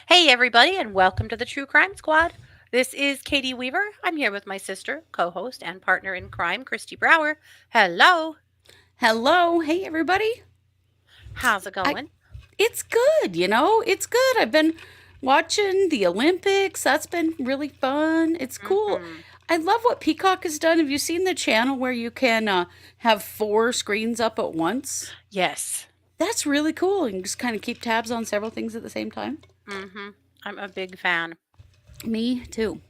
Hey, everybody, and welcome to the True Crime Squad. This is Katie Weaver. I'm here with my sister, co host, and partner in crime, Kristi Brower. Hello. Hello. Hey, everybody. How's it I, going? it's good, it's good. I've been watching the Olympics. That's been really fun. It's cool. Hmm. I love what Peacock has done. Have you seen the channel where you can have four screens up at once? Yes. That's really cool. You can just kind of keep tabs on several things at the same time. I'm a big fan. Me too.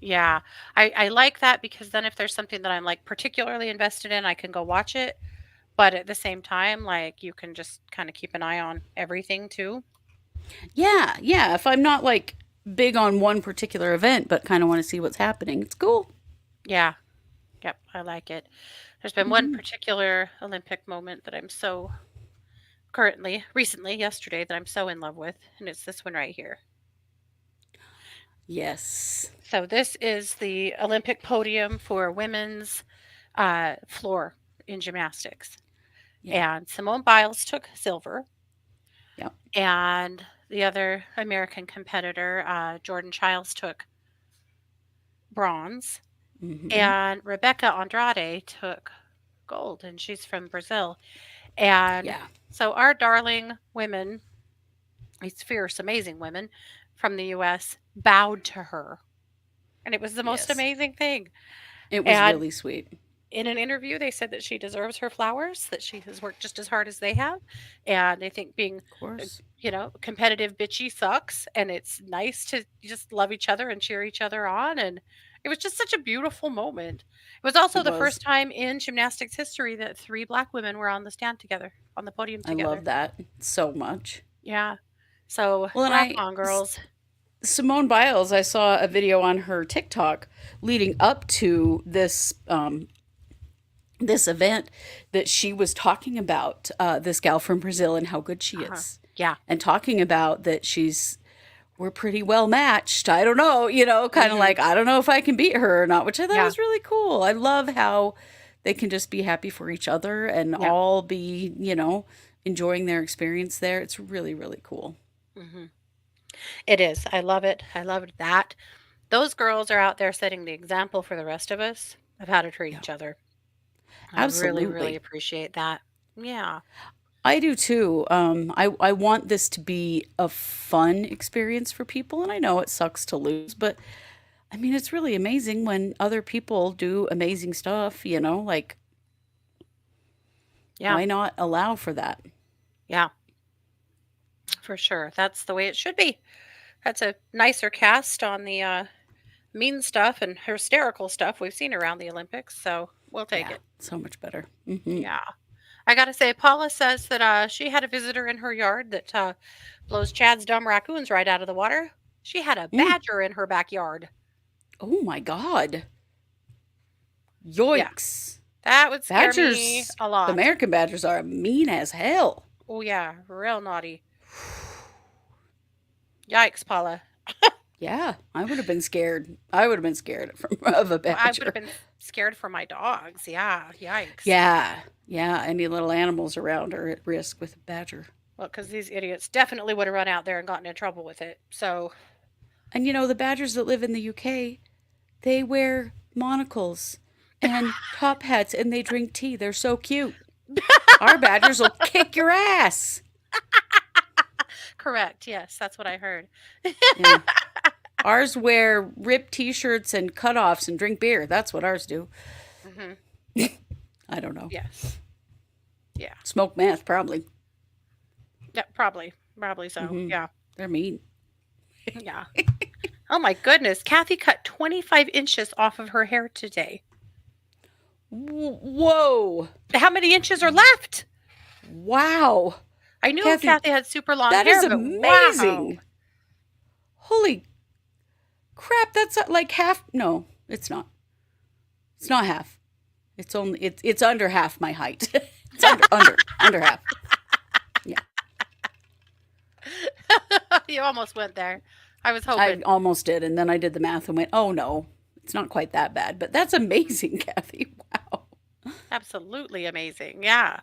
Yeah. I like that because then if there's something that I'm like particularly invested in, I can go watch it. But at the same time, like you can just kind of keep an eye on everything too. Yeah, yeah. If I'm not like big on one particular event, but kind of want to see what's happening, it's cool. Yeah. Yep. I like it. There's been one Hmm. particular Olympic moment that I'm so recently, yesterday, that I'm so in love with, and it's this one right here. Yes. So this is the Olympic podium for women's floor in gymnastics. Yeah. And Simone Biles took silver, Yeah. and the other American competitor, Jordan Childs, took bronze, Hmm. and Rebecca Andrade took gold, and she's from Brazil. And Yeah. so our darling women, these fierce, amazing women from the US, bowed to her. And it was the most Yes. amazing thing. It was And really sweet. in an interview, they said that she deserves her flowers, that she has worked just as hard as they have. And they think being, Of course. competitive bitchy sucks. And it's nice to just love each other and cheer each other on. And it was just such a beautiful moment. It was also It the was. first time in gymnastics history that three Black women were on the stand together, on the podium I together. love that so much. Yeah. So Well, rock on, girls. Simone Biles, I saw a video on her TikTok leading up to this event that she was talking about this gal from Brazil and how good she Uh-huh. is, Yeah. and talking about that we're pretty well matched. I don't know, kind of Hmm. like I don't know if I can beat her or not, which I thought Yeah. was really cool. I love how they can just be happy for each other and Yeah. all be, enjoying their experience there. It's really, really cool. Hmm. It is. I love it. I loved that. Those girls are out there setting the example for the rest of us of how to treat Yeah, each other. I really, really absolutely. appreciate that. Yeah. I do too. I want this to be a fun experience for people, and I know it sucks to lose, but I mean, it's really amazing when other people do amazing stuff, like Yeah. why not allow for that? Yeah. For sure. That's the way it should be. That's a nicer cast on the mean stuff and hysterical stuff we've seen around the Olympics. So we'll take Yeah, it. so much better. Hmm. Yeah. I got to say, Paula says that she had a visitor in her yard that blows Chad's dumb raccoons right out of the water. She had a Mm. badger in her backyard. Oh my God. Yeah, Yikes. that would scare me Badgers, a the lot. American badgers are mean as hell. Oh, yeah, real naughty. Yikes, Paula. Yeah, I would have been scared. I would have been scared of a Well, I would have badger. been scared for my dogs. Yeah, yikes. Yeah, yeah, any little animals around are at risk with a badger. Well, because these idiots definitely would have run out there and gotten in trouble with it. So, And the badgers that live in the UK, they wear monocles and top hats and they drink tea. They're so cute. Our badgers will kick your ass. correct. Yes, that's what I heard. Yeah. Ours wear ripped t shirts and cutoffs and drink beer. That's what ours do. Hmm. I don't know. Yes. Yeah. Smoke meth, probably. Yeah, probably. Probably so. Hmm. Yeah. They're mean. Yeah. Oh my goodness. Kathy cut 25 inches off of her hair today. Whoa. How many inches are left? Wow. I knew Kathy, Kathy had super long that is hair, but wow. amazing. Holy crap. That's like half. No, it's not. It's not half. It's under half my height. under half. Yeah, You almost went there. I was I hoping. almost did, and then I did the math and went, "Oh no, it's not quite that bad." But that's amazing, Kathy. Wow. Absolutely amazing. Yeah.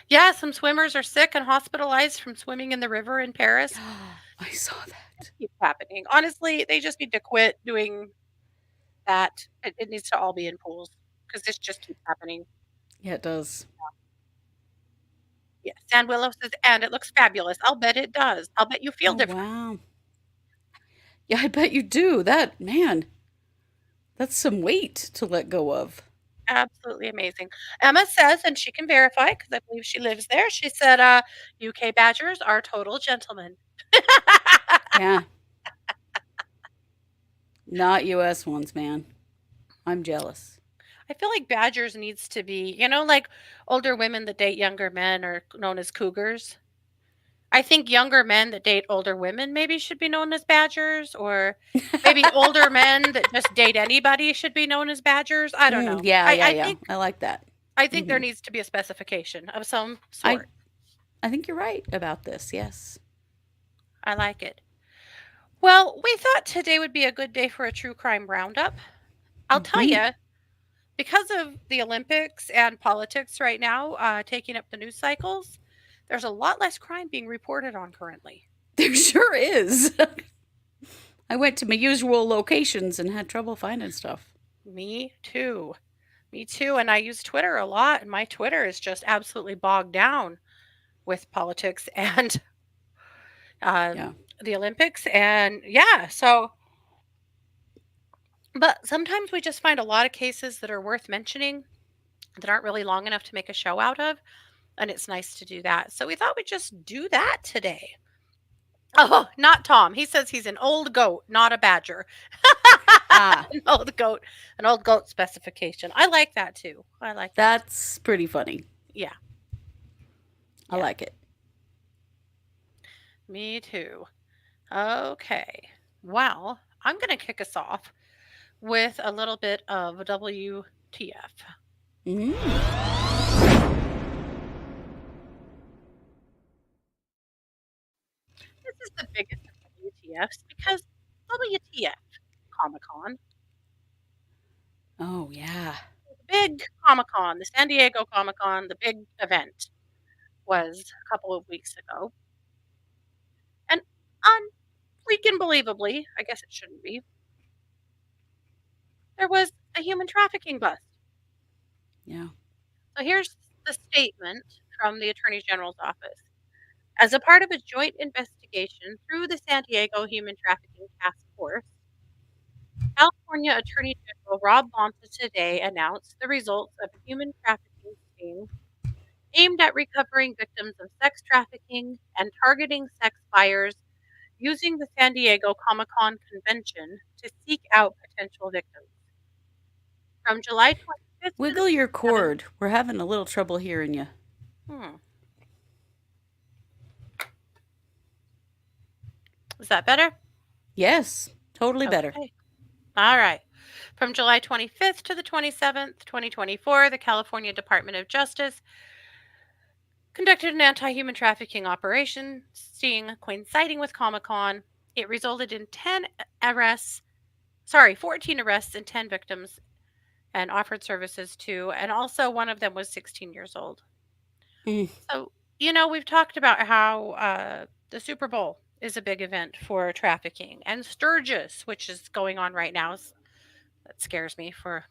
Yeah, some swimmers are sick and hospitalized from swimming in the river in Paris. I saw that. Keeps happening. Honestly, they just need to quit doing that. It needs to all be in pools because this just keeps happening. Yeah, it does. Yeah. Sand Willow says, and it looks fabulous. I'll bet it does. I'll bet you feel Oh different. wow. Yeah, I bet you do. That man, that's some weight to let go of. Absolutely amazing. Emma says, and she can verify because I believe she lives there. She said, UK badgers are total gentlemen. Yeah, not U.S. ones, man. I'm jealous. I feel like badgers needs to be, like older women that date younger men are known as cougars. I think younger men that date older women maybe should be known as badgers, or maybe older men that just date anybody should be known as badgers. I don't know. Yeah, I, yeah, I yeah. think I like that. I think there Hmm. needs to be a specification of some I sort. I think you're right about this. Yes. I like it. Well, we thought today would be a good day for a true crime roundup. I'll tell Hmm. you, because of the Olympics and politics right now taking up the news cycles, there's a lot less crime being reported on currently. There sure is. I went to my usual locations and had trouble finding stuff. Me too. Me too. And I use Twitter a lot, and my Twitter is just absolutely bogged down with politics and uh, Yeah. the Olympics. And yeah, so, but sometimes we just find a lot of cases that are worth mentioning that aren't really long enough to make a show out of. And it's nice to do that. So we thought we'd just do that today. Oh, not Tom. He says he's an old goat, not a badger. Ah, An old goat specification. I like that too. I like that. that's pretty funny. Yeah, I yeah, like it. me too. Okay. Well, I'm going to kick us off with a little bit of WTF. Mm. This is the biggest of WTFs because WTF, Comic Con, Oh yeah. the big Comic Con, the San Diego Comic Con, the big event was a couple of weeks ago. And unfreaking believably, I guess it shouldn't be, there was a human trafficking bust. Yeah. So here's the statement from the Attorney General's office. As a part of a joint investigation through the San Diego Human Trafficking Task Force, California Attorney General Rob Bonta today announced the results of a human trafficking sting aimed at recovering victims of sex trafficking and targeting sex buyers using the San Diego Comic Con convention to seek out potential victims. From July 25th to the Wiggle your 27th. cord. We're having a little trouble hearing you. Hmm, is that better? Yes, totally better. Okay. All right. From July 25th to the 27th, 2024, the California Department of Justice conducted an anti human trafficking operation sting coinciding with Comic Con. It resulted in 14 arrests and 10 victims, and offered services to, and also one of them was 16 years old. Mm. So, we've talked about how the Super Bowl is a big event for trafficking, and Sturgis, which is going on right now, that scares me for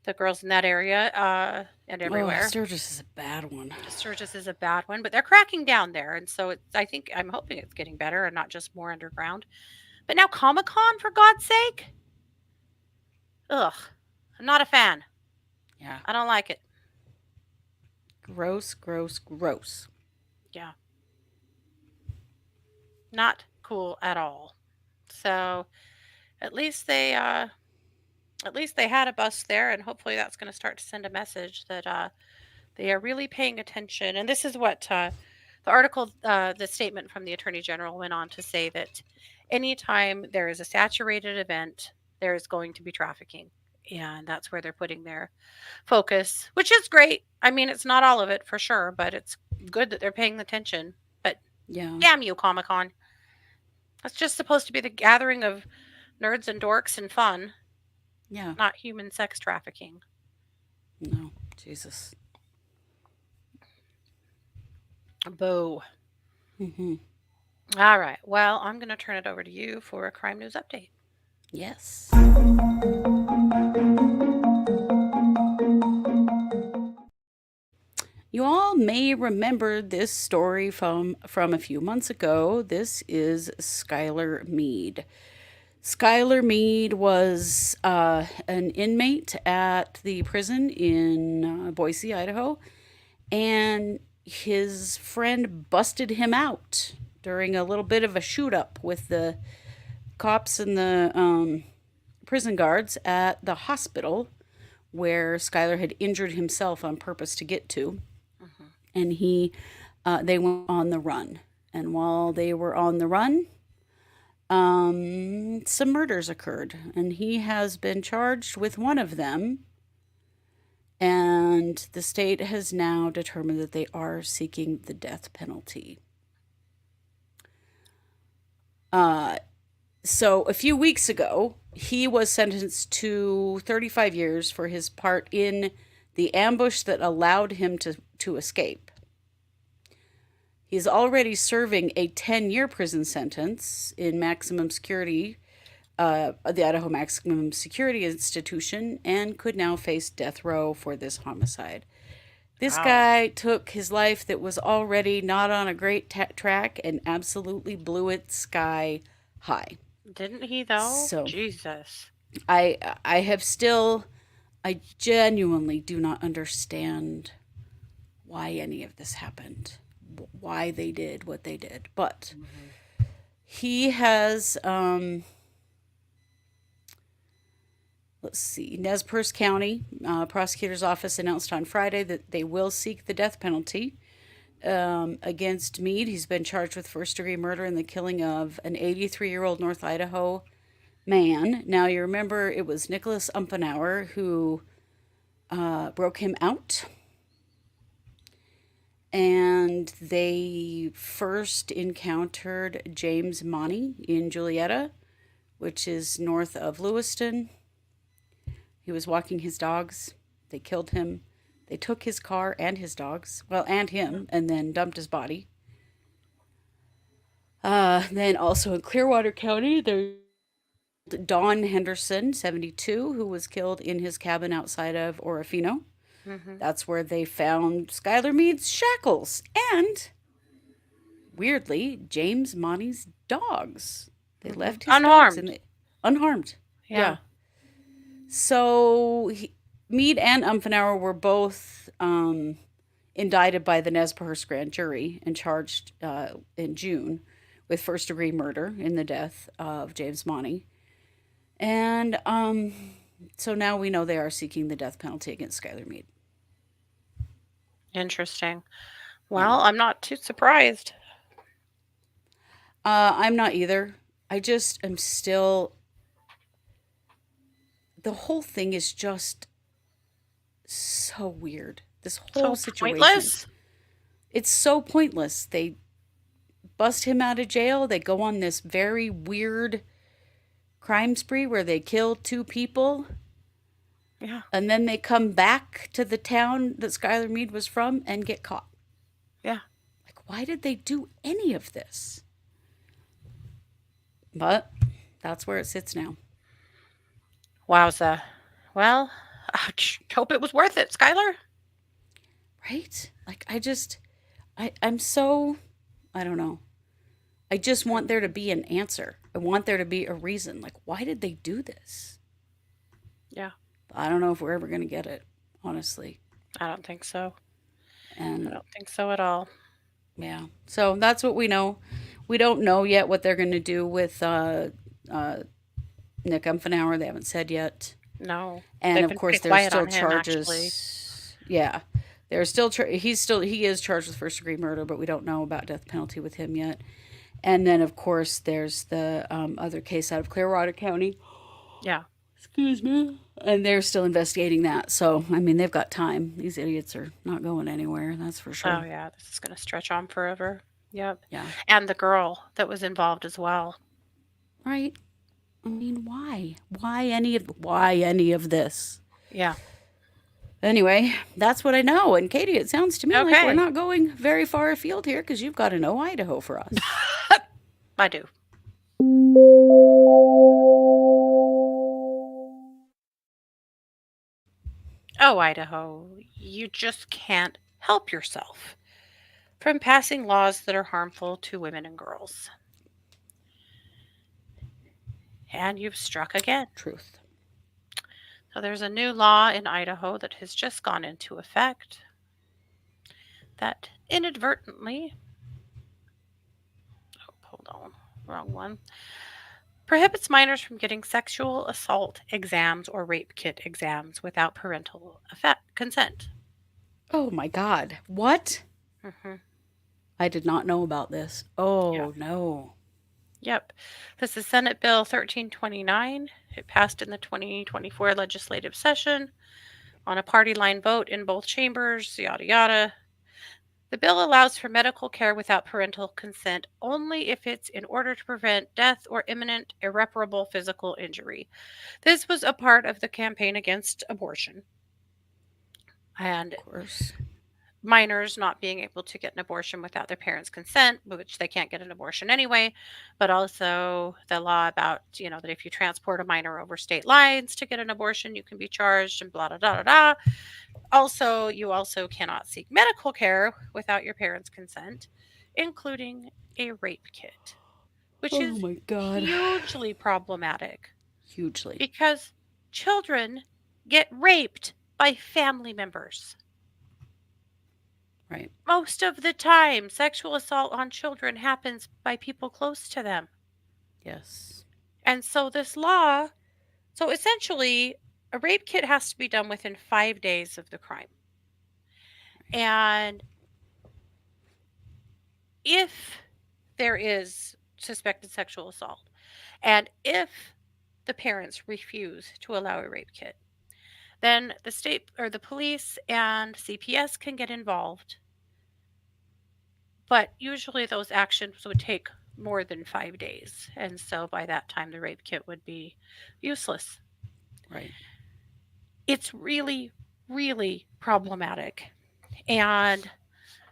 the girls in that area and Oh, everywhere. Sturgis is a bad one. Sturgis is a bad one, but they're cracking down there, and so I'm hoping it's getting better and not just more underground. But now Comic Con, for God's sake, ugh, I'm not a fan. Yeah. I don't like it. Gross, gross, gross. Yeah, not cool at all. So at least they uh, at least they had a bus there, and hopefully that's going to start to send a message that they are really paying attention. And this is what the article, the statement from the Attorney General went on to say that anytime there is a saturated event, there is going to be trafficking. and that's where they're putting their focus, which is great. I mean, it's not all of it for sure, but it's good that they're paying attention. But Yeah. damn you, Comic Con. That's just supposed to be the gathering of nerds and dorks and fun, Yeah. not human sex trafficking. No. Jesus. Boo. Hmm. All right. Well, I'm going to turn it over to you for a crime news update. Yes. You all may remember this story from a few months ago. This is Skylar Meade. Skylar Meade was an inmate at the prison in Boise, Idaho, and his friend busted him out during a little bit of a shoot up with the cops and the prison guards at the hospital where Skylar had injured himself on purpose to get to. Hmm. And they went on the run. And while they were on the run, some murders occurred, and he has been charged with one of them. And the state has now determined that they are seeking the death penalty. So a few weeks ago, he was sentenced to 35 years for his part in the ambush that allowed him to escape. He's already serving a 10-year prison sentence in maximum security, the Idaho Maximum Security Institution, and could now face death row for this homicide. This Wow. guy took his life that was already not on a great track and absolutely blew it sky high. Didn't he, though? So Jesus. I have still, I genuinely do not understand why any of this happened, why they did what they did. But he has, let's see, Nez Perce County prosecutor's office announced on Friday that they will seek the death penalty against Meade. He's been charged with first-degree murder in the killing of an 83-year-old North Idaho man. Now, you remember it was Nicholas Umpenauer who broke him out. And they first encountered James Money in Julietta, which is north of Lewiston. He was walking his dogs. They killed him. They took his car and his dogs, well, and him, and then dumped his body. Then also in Clearwater County, there's Don Henderson, 72, who was killed in his cabin outside of Orofino. Hmm. That's where they found Skylar Meade's shackles and, weirdly, James Monty's dogs. They left his dogs Unharmed. in unharmed. Yeah. Yeah. So Meade and Umfenauer were both indicted by the Nez Perce grand jury and charged in June with first degree murder in the death of James Monty. And so now we know they are seeking the death penalty against Skylar Meade. Interesting. Yeah. Well, I'm not too surprised. I'm not either. I just am still. The whole thing is just so weird. This whole So situation. pointless. It's so pointless. They bust him out of jail. They go on this very weird crime spree where they kill two people. Yeah. And then they come back to the town that Skylar Meade was from and get caught. Yeah. Like, why did they do any of this? But that's where it sits now. Wowza. Well, I hope it was worth it, Skylar. Right? Like, I'm so, I don't know. I just want there to be an answer. I want there to be a reason. Like, why did they do this? Yeah. I don't know if we're ever going to get it, honestly. I don't think so. I And don't think so at all. yeah, so that's what we know. We don't know yet what they're going to do with Nick Umfenauer. They haven't said yet. No. And They've of been course, pretty there's quiet still on him, actually. charges. Yeah, there's still he is charged with first degree murder, but we don't know about death penalty with him yet. And then of course there's the other case out of Clearwater County. Yeah. Excuse me. And they're still investigating that. So, I mean, they've got time. These idiots are not going anywhere, that's for Oh, sure. yeah, this is gonna stretch on forever. Yep. Yeah. And the girl that was involved as well. Right? I mean, why? Why any of this? Yeah. Anyway, that's what I know. And Katie, it sounds to me like we're Okay. not going very far afield here because you've got to know Idaho for us. I do. Oh, Idaho, you just can't help yourself from passing laws that are harmful to women and girls. And you've struck again. Truth. So there's a new law in Idaho that has just gone into effect that inadvertently, oh, hold on, wrong one, prohibits minors from getting sexual assault exams or rape kit exams without parental consent. Oh my God. What? Hmm. I did not know about this. Yeah. Oh no. Yep. This is Senate Bill 1329. It passed in the 2024 legislative session on a party line vote in both chambers, yada yada. The bill allows for medical care without parental consent only if it's in order to prevent death or imminent irreparable physical injury. This was a part of the campaign against abortion and Of course. minors not being able to get an abortion without their parents' consent, which they can't get an abortion anyway, but also the law about, that if you transport a minor over state lines to get an abortion, you can be charged and blah, blah, blah, blah, blah. Also, you also cannot seek medical care without your parents' consent, including a rape kit, which Oh is my God. hugely problematic Hugely. because children get raped by family members. Right. Most of the time, sexual assault on children happens by people close to them. Yes. And so, this law, so essentially, a rape kit has to be done within 5 days of the crime. And if there is suspected sexual assault, and if the parents refuse to allow a rape kit, then the state or the police and CPS can get involved. But usually those actions would take more than 5 days. And so by that time, the rape kit would be useless. Right. It's really, really problematic. And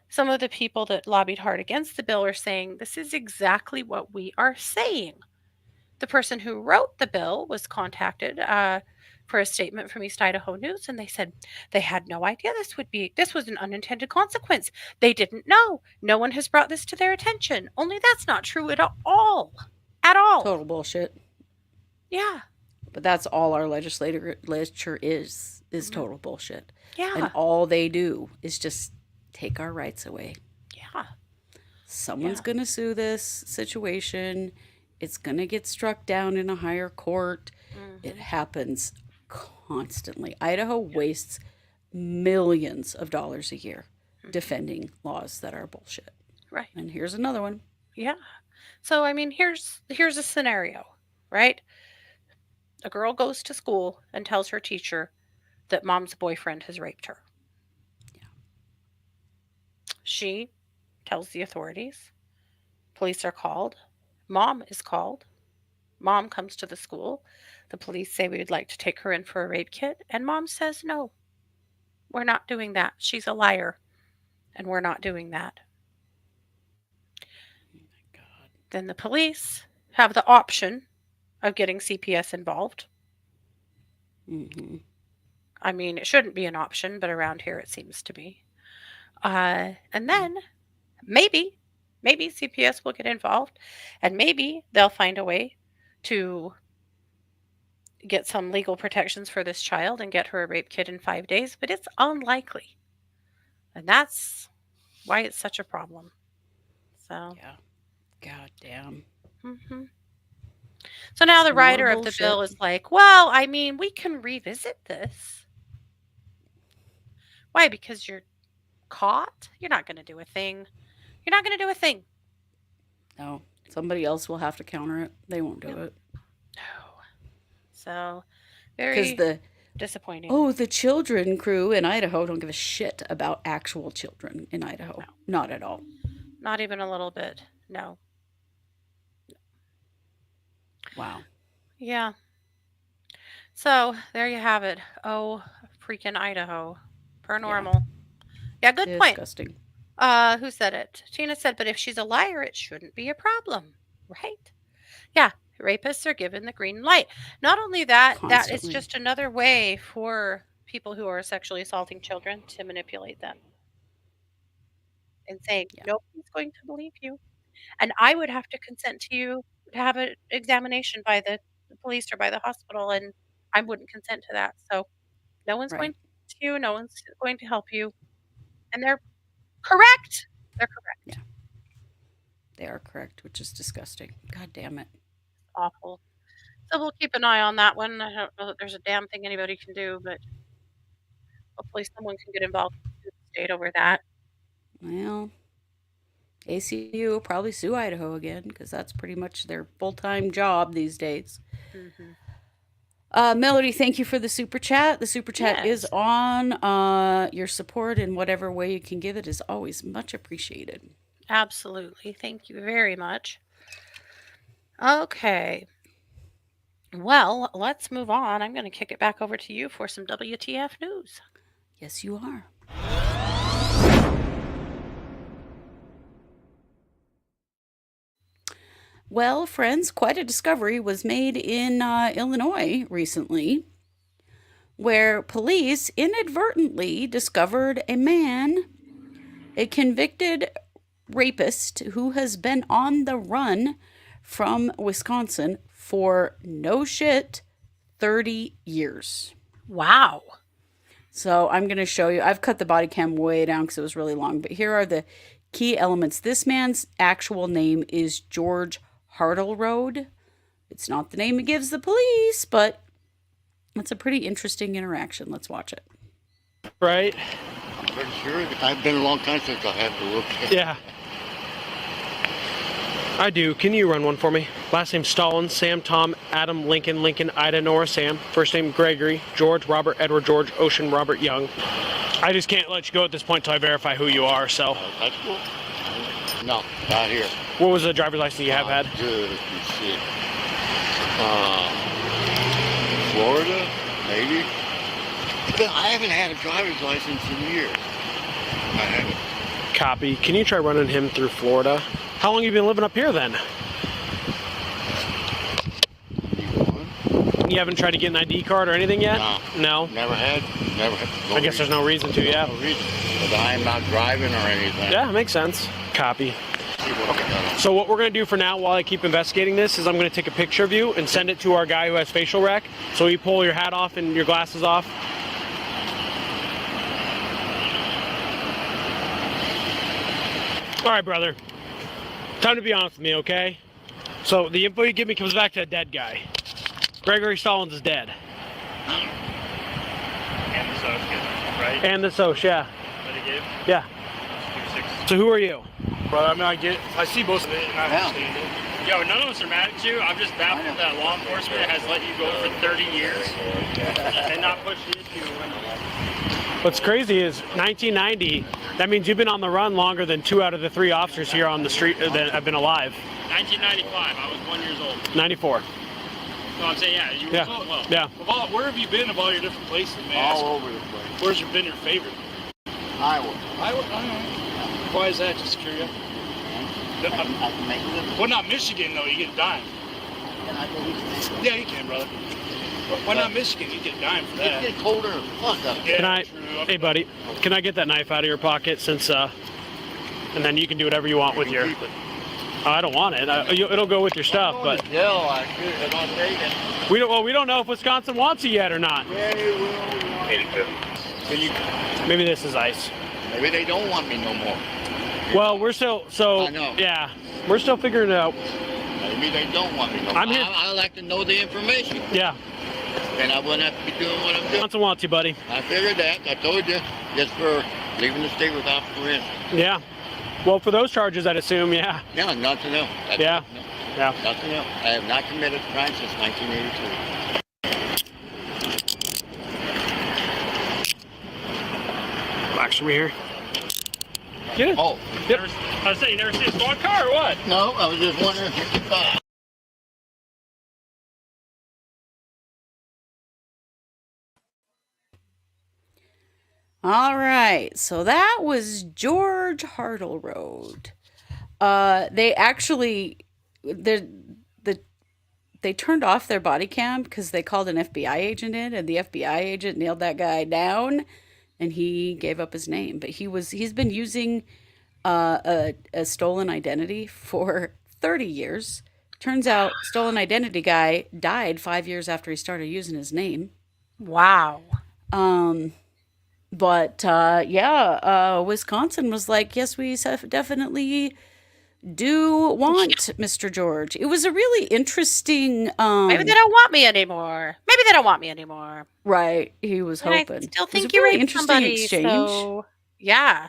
some of the people that lobbied hard against the bill are saying this is exactly what we are saying. The person who wrote the bill was contacted for a statement from East Idaho News, and they said they had no idea this was an unintended consequence. They didn't know. No one has brought this to their attention. Only that's not true at all. At all. Total bullshit. Yeah. But that's all our legislature is Hmm. total bullshit. And Yeah. all they do is just take our rights away. Yeah. Someone's Yeah. going to sue this situation. It's going to get struck down in a higher court. It Hmm. happens constantly. Idaho wastes millions of dollars a year Hmm. defending laws that are bullshit. Right. And here's another one. Yeah. So I mean, here's a scenario, right? A girl goes to school and tells her teacher that mom's boyfriend has raped her. She tells the authorities. Police are called. Mom is called. Mom comes to the school. The police say we would like to take her in for a rape kit. And mom says, no, we're not doing that. She's a liar. And we're not doing that. God. Then the police have the option of getting CPS involved. Mm-hmm. I mean, it shouldn't be an option, but around here it seems to be. And then maybe, maybe CPS will get involved and maybe they'll find a way to get some legal protections for this child and get her a rape kit in 5 days, but it's unlikely. And that's why it's such a problem. So, Yeah. God damn. mhm. So now the Some more writer of the bill bullshit. is like, well, I mean, we can revisit this. Why? Because you're caught? You're not going to do a thing. You're not going to do a thing. No. Somebody else will have to counter it. They won't do No. it. No. So Because Very disappointing. the children crew in Idaho don't give a shit about actual children in Idaho. No, Not at all. not even a little bit. No. Wow. Yeah. So there you have it. Oh, freaking Idaho. Yeah. Paranormal. Yeah, good point. Disgusting. Who said it? Tina said, but if she's a liar, it shouldn't be a problem. Right? Yeah. Rapists are given the green light. Not only that, that is Constantly. just another way for people who are sexually assaulting children to manipulate them and saying, Yeah. nobody's going to believe you. And I would have to consent to you to have an examination by the police or by the hospital, and I wouldn't consent to that. So no one's going Right. to you, no one's going to help you. And they're correct. They're correct. Yeah. They are correct, which is disgusting. God damn it. Awful. So we'll keep an eye on that one. I don't know that there's a damn thing anybody can do, but hopefully someone can get involved in the state over that. Well, ACU will probably sue Idaho again because that's pretty much their full time job these days. Hmm. Melody, thank you for the super chat. The super chat is Yes, on. Your support in whatever way you can give it is always much appreciated. absolutely. Thank you very much. Okay. Well, let's move on. I'm going to kick it back over to you for some WTF news. Yes, you are. Well, friends, quite a discovery was made in Illinois recently, where police inadvertently discovered a convicted rapist who has been on the run from Wisconsin for no shit 30 years. Wow. So I'm going to show you. I've cut the body cam way down because it was really long, but here are the key elements. This man's actual name is George Hartleroad. It's not the name he gives the police, but it's a pretty interesting interaction. Let's watch it. Right? I'm pretty sure. I've been a long time since I had to look. Yeah. I do. Can you run one for me? Last name Stalin, Sam, Tom, Adam, Lincoln, Ida, Nora, Sam. First name Gregory, George, Robert, Edward, George, Ocean, Robert, Young. I just can't let you go at this point till I verify who you are, so. That's cool. No, not here. What was the driver's license you have had? Good. Let's see. Florida, maybe. But I haven't had a driver's license in years. I haven't. Copy. Can you try running him through Florida? How long have you been living up here then? You haven't tried to get an ID card or anything yet? No. No? Never had. Never had. I guess there's no reason to, yeah. No reason. But I am not driving or anything. Yeah, makes sense. Copy. Okay. So what we're going to do for now while I keep investigating this is I'm going to take a picture of you and send it to our guy who has facial rec. So you pull your hat off and your glasses off. All right, brother. Time to be honest with me, okay? So the info you give me comes back to a dead guy. Gregory Stallings is dead. And the associate, right? And the Soch, yeah. That he gave? Yeah. 2-6. So who are you? Well, I mean, I see most of it, and I understand it. Yo, none of us are mad at you. I'm just baffled that law enforcement has let you go for 30 years and not push the issue. What's crazy is 1990, that means you've been on the run longer than 2 out of the 3 officers here on the street that have been alive. 1995, I was 1 year old. 94. So I'm saying, yeah, you were Yeah. well. Yeah. Where have you been of all your different places, man? All over the place. Where's been your favorite? Iowa. Iowa? Why is that? Just curious. I can make it. Well, not Michigan, though. You get a dime. And I believe it. Yeah, you can, brother. Why not Michigan? You get a dime for It's that. getting colder. Fuck up. Yeah, Can I, true. hey buddy, can I get that knife out of your pocket since, and then you can do whatever you want with your, Keep it. I don't want it. It'll go with your stuff, but Hell, I could if I take it. we don't know if Wisconsin wants it yet or not. Yeah, you will. Can you? Maybe this is ice. Maybe they don't want me no more. Well, we're still, I know. yeah, we're still figuring it out. Maybe they don't want me no more. I'm here. I like to know the information. Yeah, Then I wouldn't have to be doing what I'm doing. Wisconsin wants you, buddy. I figured that. I told you. Just for leaving the state without permission. Yeah. Well, for those charges, I'd assume, yeah. Yeah, nothing else. That's Yeah. nothing else. Yeah. Nothing else. I have not committed a crime since 1982. box for me here. Get it? Oh, Yep. I was saying, you never see a squad car or what? no, I was just wondering. All right, so that was George Hartleroad. They actually they turned off their body cam because they called an FBI agent in, and the FBI agent nailed that guy down, and he gave up his name. But he's been using a stolen identity for 30 years. Turns out, stolen identity guy died 5 years after he started using his name. Wow. But Wisconsin was like, yes, we definitely do want Mr. George. It was a really interesting. Maybe they don't want me anymore. Maybe they don't want me anymore. Right, he was And I hoping. still It was a think you really raped interesting somebody. exchange. So, yeah.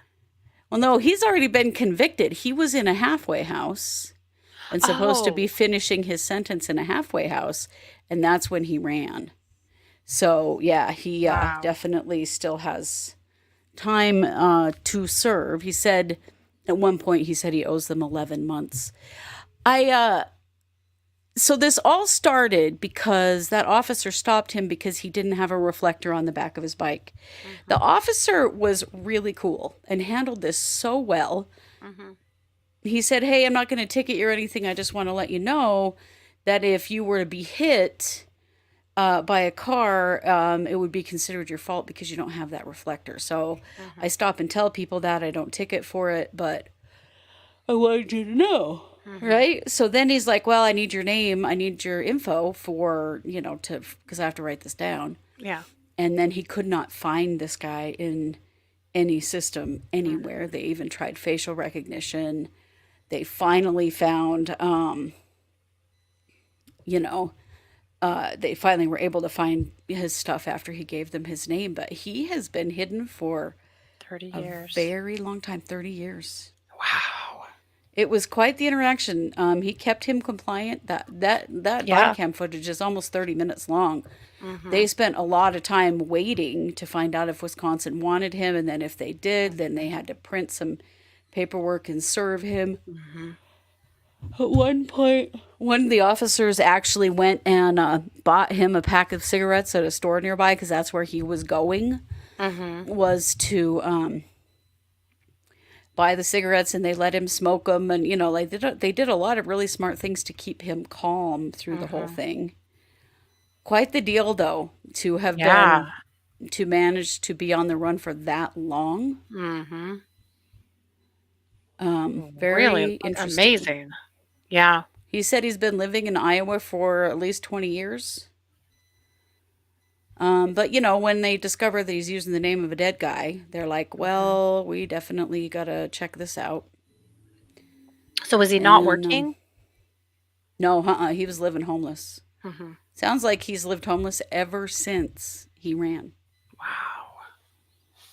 Well, no, he's already been convicted. He was in a halfway house and supposed to be Oh. finishing his sentence in a halfway house, and that's when he ran. So, yeah, he Wow. definitely still has time to serve. He said at one point he owes them 11 months. So this all started because that officer stopped him because he didn't have a reflector on the back of his bike. The officer was really cool and handled this so well. He said, "Hey, I'm not going to ticket you or anything. I just want to let you know that if you were to be hit by a car, it would be considered your fault because you don't have that reflector. So I stop and tell people that I don't ticket for it, but I wanted you to know." Right? So then he's like, "Well, I need your name. I need your info for, because I have to write this down." Yeah. And then he could not find this guy in any system anywhere. They even tried facial recognition. They finally found, they finally were able to find his stuff after he gave them his name. But he has been hidden for 30 a years. very long time, 30 years. Wow. It was quite the interaction. He kept him compliant. That Yeah. body cam footage is almost 30 minutes long. They spent a lot of time waiting to find out if Wisconsin wanted him, and then if they did, then they had to print some paperwork and serve him. At one point, one of the officers actually went and bought him a pack of cigarettes at a store nearby because that's where he was going, was to buy the cigarettes, and they let him smoke them. And, they did a lot of really smart things to keep him calm through the whole thing. Quite the deal, though, to have Yeah. to manage to be on the run for that long. Mm-hmm. Very Really interesting. amazing. Yeah. He said he's been living in Iowa for at least 20 years. But, when they discover that he's using the name of a dead guy, they're like, well, we definitely got to check this out. So was he not And, working? No, he was living homeless. Mm-hmm. Sounds like he's lived homeless ever since he ran. Wow.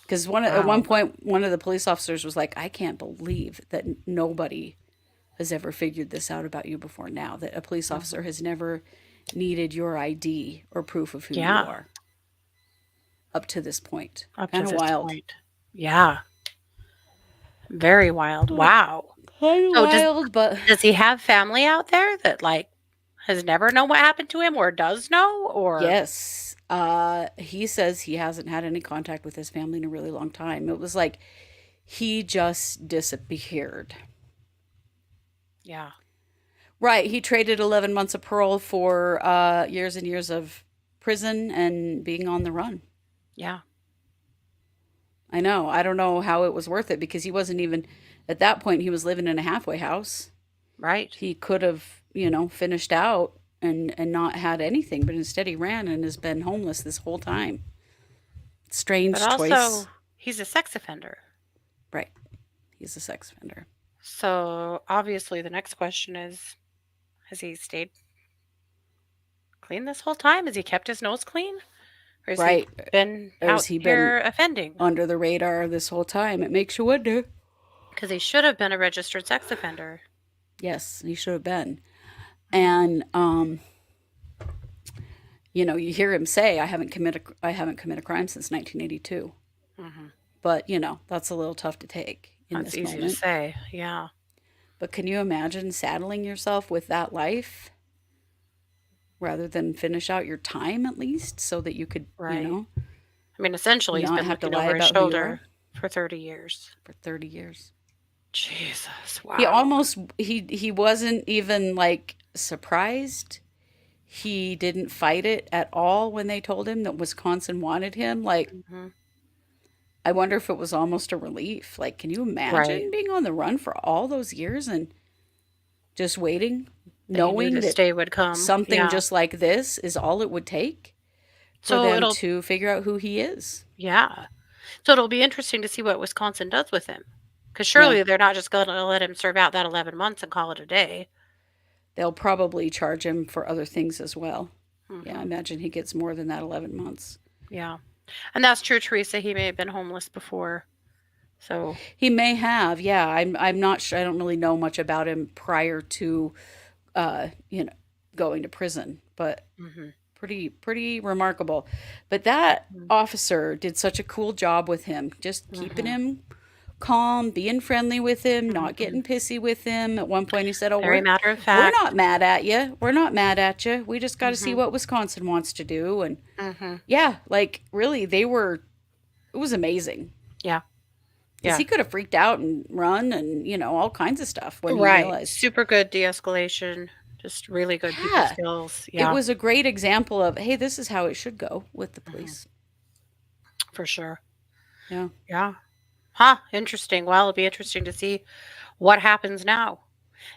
Because at one point, one of the police officers was like, I can't believe that nobody has ever figured this out about you before now, that a police officer has never needed your ID or proof of who you Yeah. are up to this point. Up to Kind of this wild. point. Yeah. Very wild. Wow. Kind of So wild, but does he have family out there that has never known what happened to him or does know? Or yes. He says he hasn't had any contact with his family in a really long time. It was like he just disappeared. Yeah. Right. He traded 11 months of parole for years and years of prison and being on the run. Yeah. I know. I don't know how it was worth it because he wasn't even, at that point, he was living in a halfway house. Right. He could have, finished out and not had anything, but instead he ran and has been homeless this whole time. Strange But choice. also, he's a sex offender. Right. He's a sex offender. So obviously, the next question is, has he stayed clean this whole time? Has he kept his nose clean? Or has Right. he been Or has out he been here offending? under the radar this whole time? It makes you wonder. Because he should have been a registered sex offender. Yes, he should have been. And you hear him say, "I haven't committed a crime since 1982." but that's a little tough to take in That's this easy to moment. say. Yeah. But can you imagine saddling yourself with that life rather than finish out your time at least so that you could, Right. I mean, essentially, he's not been have to looking lie over his about who you are shoulder for 30 years. for 30 years? Jesus. He Wow. almost he wasn't even like surprised. He didn't fight it at all when they told him that Wisconsin wanted him. Like, Hmm. I wonder if it was almost a relief. Like, can you Right. imagine being on the run for all those years and just waiting, That he knew knowing this that day would come. something Yeah. just like this is all it would take for So them it'll, to figure out who he is? yeah. So it'll be interesting to see what Wisconsin does with him. Because Yeah. surely they're not just going to let him serve out that 11 months and call it a day. They'll probably charge him for other things as well. Yeah, I Hmm. imagine he gets more than that 11 months. Yeah. And that's true, Teresa. He may have been homeless before. So, He may have, yeah. I'm not sure. I don't really know much about him prior to, uh, you know, going to prison, but hmm pretty remarkable. But that hmm officer did such a cool job with him, just keeping hmm him calm, being friendly with him, not hmm getting pissy with him. At one point, he said, "Oh, very matter of we're fact. not mad at you. We're not mad at you. We just got to see Hmm what Wisconsin wants to do." And hmm yeah, like really, they were. It was amazing Yeah. because Yeah. he could have freaked out and run and all kinds of stuff when he Right. realized. Super good de escalation. Just really good people Yeah, skills. it Yeah. was a great example of, hey, this is how it should go with the hmm police. For sure. Yeah, Yeah. Huh. Interesting. Well, it'll be interesting to see what happens now.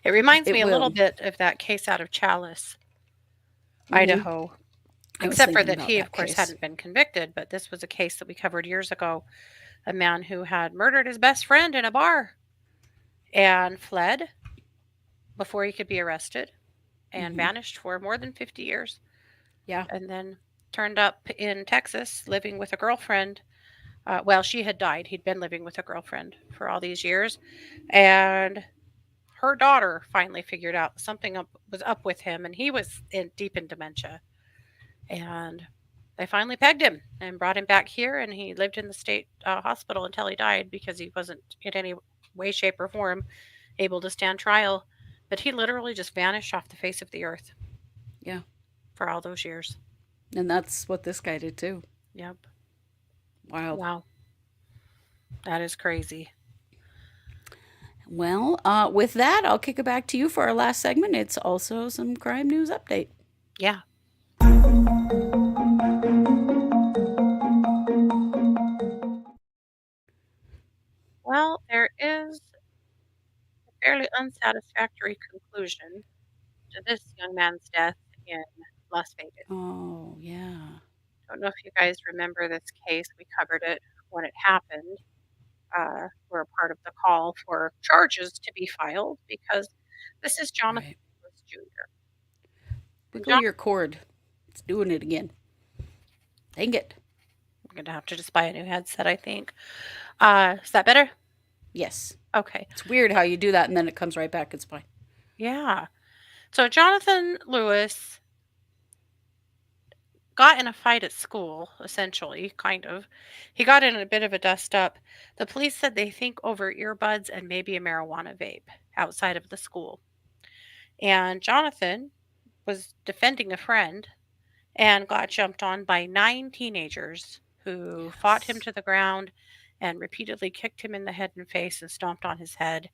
It reminds it me a little will. bit of that case out of Chalice, Hmm. Idaho, I was except for thinking that about he, of that course, case. hadn't been convicted. But this was a case that we covered years ago. A man who had murdered his best friend in a bar and fled before he could be arrested and Hmm. vanished for more than 50 years Yeah. and then turned up in Texas living with a girlfriend. Well, she had died. He'd been living with a girlfriend for all these years. And her daughter finally figured out something was up with him, and he was deep in dementia. And they finally pegged him and brought him back here, and he lived in the state hospital until he died because he wasn't in any way, shape, or form able to stand trial. But he literally just vanished off the face of the earth Yeah. for all those years. And that's what this guy did too. Yep. Wild. Wow. That is crazy. Well, with that, I'll kick it back to you for our last segment. It's also some crime news update. Yeah. Well, there is a fairly unsatisfactory conclusion to this young man's death in Las Vegas. Oh, yeah. Don't know if you guys remember this case. We covered it when it happened. We're a part of the call for charges to be filed because this is Jonathan Right. Lewis Jr. And Wiggle John, your cord. It's doing it again. Dang it. I'm going to have to just buy a new headset, I think. Is that better? Yes. Okay. It's weird how you do that and then it comes right back. It's fine. Yeah. So Jonathan Lewis got in a fight at school, essentially, kind of. He got in a bit of a dust up. The police said they think over earbuds and maybe a marijuana vape outside of the school. And Jonathan was defending a friend and got jumped on by 9 teenagers who fought him Yes. to the ground and repeatedly kicked him in the head and face and stomped on his head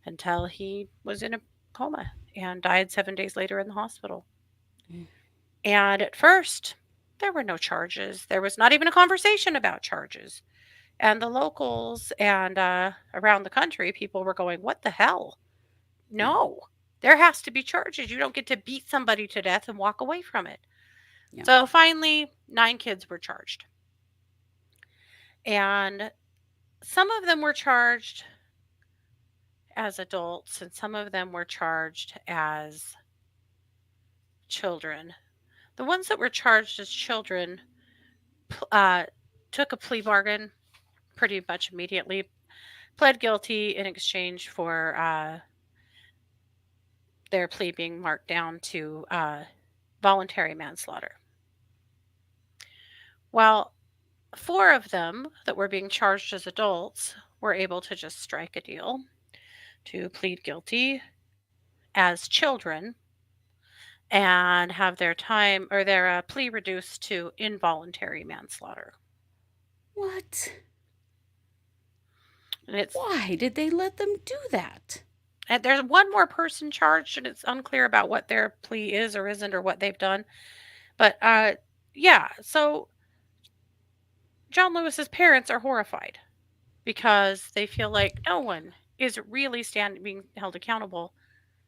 until he was in a coma and died 7 days later in the hospital. Mm. And at first, there were no charges. There was not even a conversation about charges. And the locals and around the country, people were going, "What the hell? Yeah. No, there has to be charges. You don't get to beat somebody to death and walk away from it." Yeah. So finally, 9 kids were charged. And some of them were charged as adults, and some of them were charged as children. The ones that were charged as children uh, took a plea bargain pretty much immediately, pled guilty in exchange for their plea being marked down to voluntary manslaughter. Well, 4 of them that were being charged as adults were able to just strike a deal to plead guilty as children and have their time or their plea reduced to involuntary manslaughter. What? And it's Why did they let them do that? and there's one more person charged, and it's unclear about what their plea is or isn't or what they've done. But yeah, so John Lewis's parents are horrified because they feel like no one is really being held accountable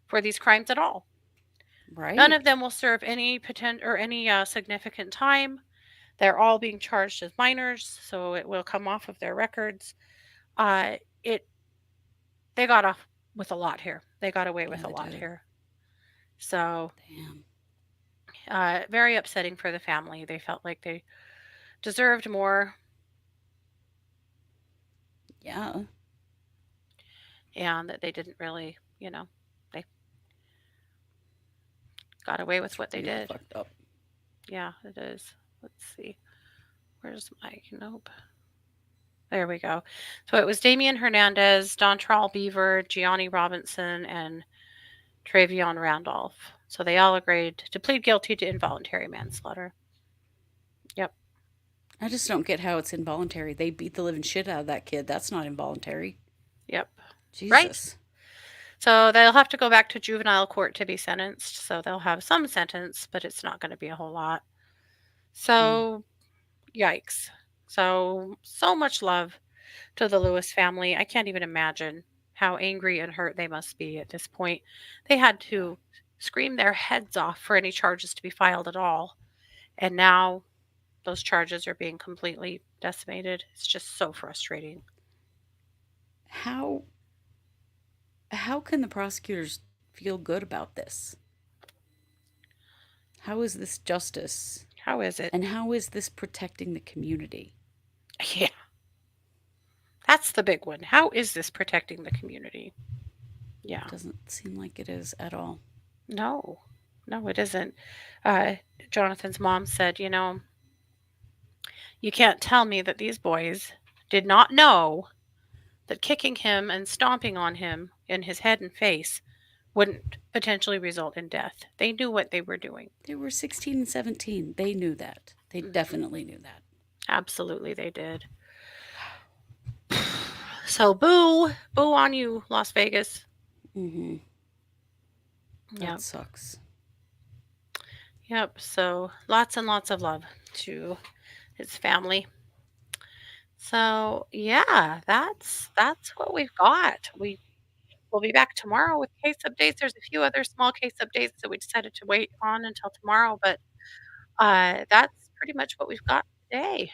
for these crimes at all. None Right. of them will serve any significant time. They're all being charged as minors, so it will come off of their records. It They got off with a lot here. They got away Yeah, with a they lot did. here. So Damn. very upsetting for the family. They felt like they deserved more, Yeah. and that they didn't really, they got away with It's what they real did. fucked up. Yeah, it is. Let's see. Where's my nope? There we go. So it was Damian Hernandez, Dontrell Beaver, Gianni Robinson, and Travion Randolph. So they all agreed to plead guilty to involuntary manslaughter. Yep. I just don't get how it's involuntary. They beat the living shit out of that kid. That's not involuntary. Yep. Right. Jesus. So they'll have to go back to juvenile court to be sentenced. So they'll have some sentence, but it's not going to be a whole lot. So, yikes. So much love to the Lewis family. I can't even imagine how angry and hurt they must be at this point. They had to scream their heads off for any charges to be filed at all. And now those charges are being completely decimated. It's just so frustrating. How can the prosecutors feel good about this? How is this justice? How is it? And how is this protecting the community? Yeah. That's the big one. How is this protecting the community? Yeah. It doesn't seem like it is at all. No. No, it isn't. Jonathan's mom said, you can't tell me that these boys did not know that kicking him and stomping on him in his head and face wouldn't potentially result in death. They knew what they were doing. They were 16 and 17. They knew that. They definitely knew that. Absolutely, they did. So boo on you, Las Vegas. Mm-hmm. That Yep. sucks. Yep. So lots and lots of love to his family. So yeah, that's what we've got. We'll be back tomorrow with case updates. There's a few other small case updates that we decided to wait on until tomorrow, but that's pretty much what we've got today.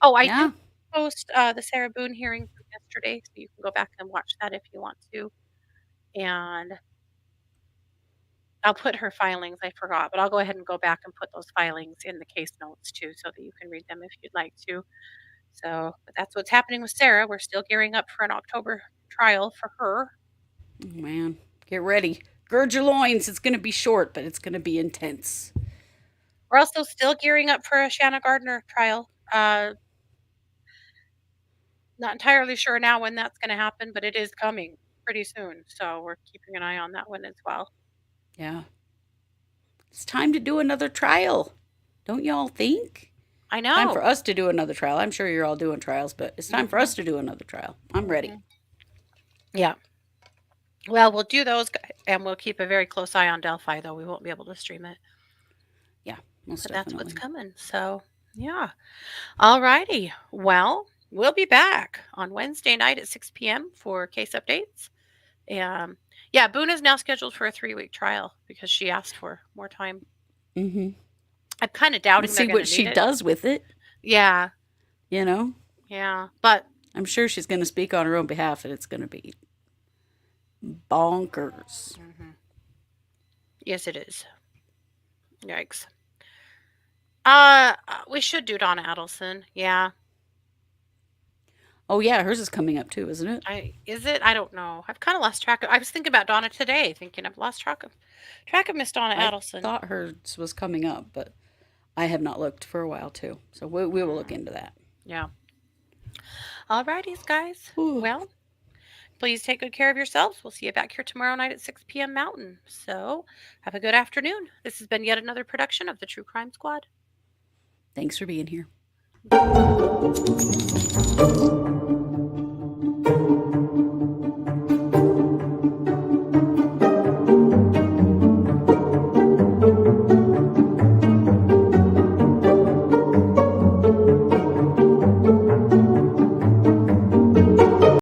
Oh, I Yeah. do post the Sarah Boone hearing from yesterday, so you can go back and watch that if you want to. And I'll put her filings. I forgot, but I'll go ahead and go back and put those filings in the case notes too, so that you can read them if you'd like to. So, but that's what's happening with Sarah. We're still gearing up for an October trial for her. Oh, man. Get ready. Gird your loins. It's going to be short, but it's going to be intense. We're also still gearing up for a Shanna Gardner trial. Not entirely sure now when that's going to happen, but it is coming pretty soon. So we're keeping an eye on that one as well. Yeah. It's time to do another trial. Don't y'all think? I know. Time for us to do another trial. I'm sure you're all doing trials, but it's time for us to do another trial. I'm ready. Yeah. Well, we'll do those, and we'll keep a very close eye on Delphi, though we won't be able to stream it. Yeah, most But definitely. that's what's coming. So, yeah. All righty. Well, we'll be back on Wednesday night at 6 p.m. for case updates. Yeah, Boone is now scheduled for a 3-week trial because she asked for more time. Mm-hmm. I'm kind of doubting We'll they're see going what to she need it. does with it. Yeah, You know, yeah. But I'm sure she's going to speak on her own behalf, and it's going to be bonkers. yes, it is. Yikes. We should do Donna Adelson. Yeah. Oh yeah, hers is coming up too, isn't it? Is it? I don't know. I've kind of lost track of. I was thinking about Donna today, thinking I've lost track of Miss Donna I Adelson. thought hers was coming up, but I have not looked for a while too, so we will look into that. Yeah. All righties, guys. Whew. Well, please take good care of yourselves. We'll see you back here tomorrow night at 6 p.m. Mountain. So have a good afternoon. This has been yet another production of the True Crime Squad. Thanks for being here.